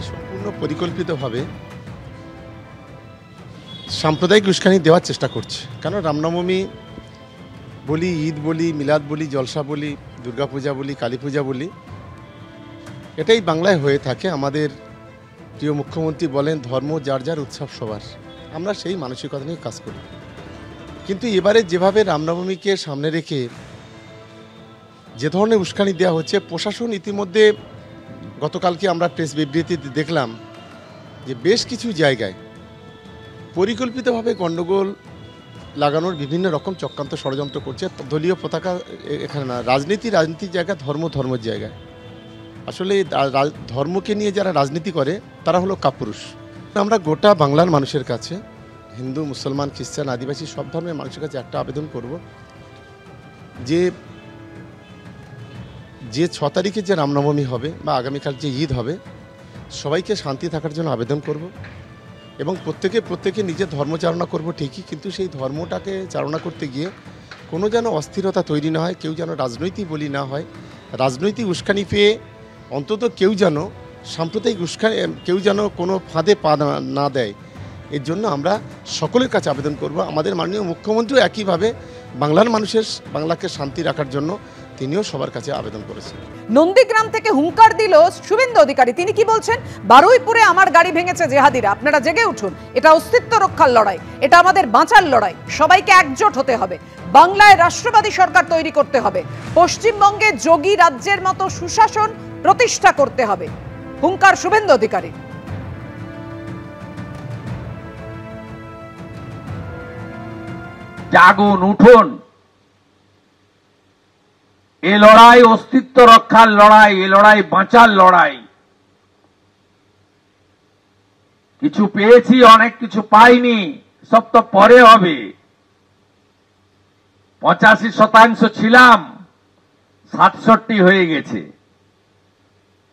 সম্পূর্ণ পরিকল্পিতভাবে সাম্প্রদায়িক উস্কানি দেওয়ার চেষ্টা করছে। কারণ রামনবমী বলি, ঈদ বলি, মিলাদ বলি, জলসা বলি, দুর্গাপূজা বলি, কালী পূজা বলি, এটাই বাংলায় হয়ে থাকে। আমাদের প্রিয় মুখ্যমন্ত্রী বলেন ধর্ম যার যার, উৎসব সবার। আমরা সেই মানসিকতা নিয়ে কাজ করি। কিন্তু এবারে যেভাবে রামনবমীকে সামনে রেখে যে ধরনের উস্কানি দেওয়া হচ্ছে, প্রশাসন ইতিমধ্যে গতকালকে আমরা প্রেস বিবৃতিতে দেখলাম যে বেশ কিছু জায়গায় পরিকল্পিতভাবে গণ্ডগোল লাগানোর বিভিন্ন রকম চক্রান্ত ষড়যন্ত্র করছে। দলীয় পতাকা এখানে না, রাজনীতির জায়গা, ধর্মের জায়গায়। আসলে ধর্মকে নিয়ে যারা রাজনীতি করে তারা হলো কাপুরুষ। আমরা গোটা বাংলার মানুষের কাছে, হিন্দু, মুসলমান, খ্রিস্টান, আদিবাসী সব ধর্মের মানুষের কাছে একটা আবেদন করব যে 6 তারিখে যে রামনবমী হবে বা আগামীকাল যে ঈদ হবে, সবাইকে শান্তি থাকার জন্য আবেদন করব এবং প্রত্যেকে নিজের ধর্ম চালনা করব ঠিকই, কিন্তু সেই ধর্মটাকে চালনা করতে গিয়ে কোনো যেন অস্থিরতা তৈরি না হয়, কেউ যেন রাজনৈতিক বলি না হয়, রাজনৈতিক উস্কানি পেয়ে অন্তত কেউ যেন সাম্প্রদায়িক উস্কানি, কেউ যেন কোনো ফাঁদে পা না দেয়। এর জন্য আমরা সকলের কাছে আবেদন করব। আমাদের মাননীয় মুখ্যমন্ত্রীও একইভাবে বাংলাকে শান্তি রাখার জন্য তিনিও সবার কাছে আবেদন করেছেন। নন্দীগ্রাম থেকে হুঙ্কার দিল শুভেন্দু অধিকারী। তিনি কি বলছেন? বারুইপুরে আমার গাড়ি ভেঙেছে জেহাদিরা, আপনারা জেগে উঠুন। এটা অস্তিত্ব রক্ষার লড়াই, এটা আমাদের বাঁচার লড়াই। সবাইকে একজোট হতে হবে। বাংলায় রাষ্ট্রবাদী সরকার তৈরি করতে হবে। পশ্চিমবঙ্গে যোগী রাজ্যের মতো সুশাসন প্রতিষ্ঠা করতে হবে। হুঙ্কার শুভেন্দু অধিকারী। জাগুন, উঠুন। এ লড়াই অস্তিত্ব রক্ষার লড়াই, এ লড়াই বাঁচার লড়াই। কিছু পেয়েছি, অনেক কিছু পাইনি, সব তো পরে হবে। 85% ছিলাম, 67 হয়ে গেছে।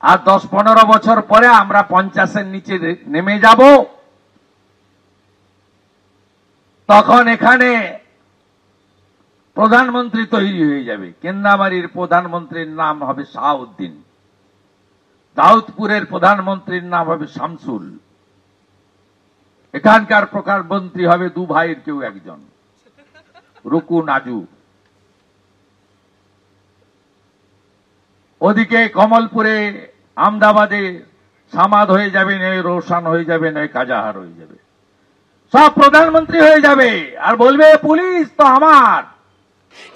আর 10-15 বছর পরে আমরা 50-এর নিচে নেমে যাব। তখন এখানে প্রধানমন্ত্রী তৈরি হয়ে যাবে। কেন্দামারির প্রধানমন্ত্রীর নাম হবে শাহাউদ্দিন, দাউদপুরের প্রধানমন্ত্রীর নাম হবে শামসুল, এখানকার প্রধানমন্ত্রী হবে 2 ভাইয়ের কেউ একজন, রুকু নাজু। ওদিকে কমলপুরে, আমদাবাদে সামাদ হয়ে যাবে, নয় রোশন হয়ে যাবে, নয় কাজাহার হয়ে যাবে। সব প্রধানমন্ত্রী হয়ে যাবে আর বলবে পুলিশ তো আমার।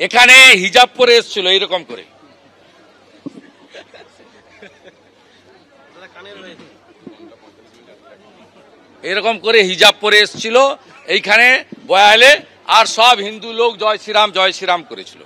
এখানে হিজাব পরে এসেছিল এরকম করে, এরকম করে হিজাব পরে এসেছিল এইখানে বয়ালে, আর সব হিন্দু লোক জয় শ্রীরাম করেছিল।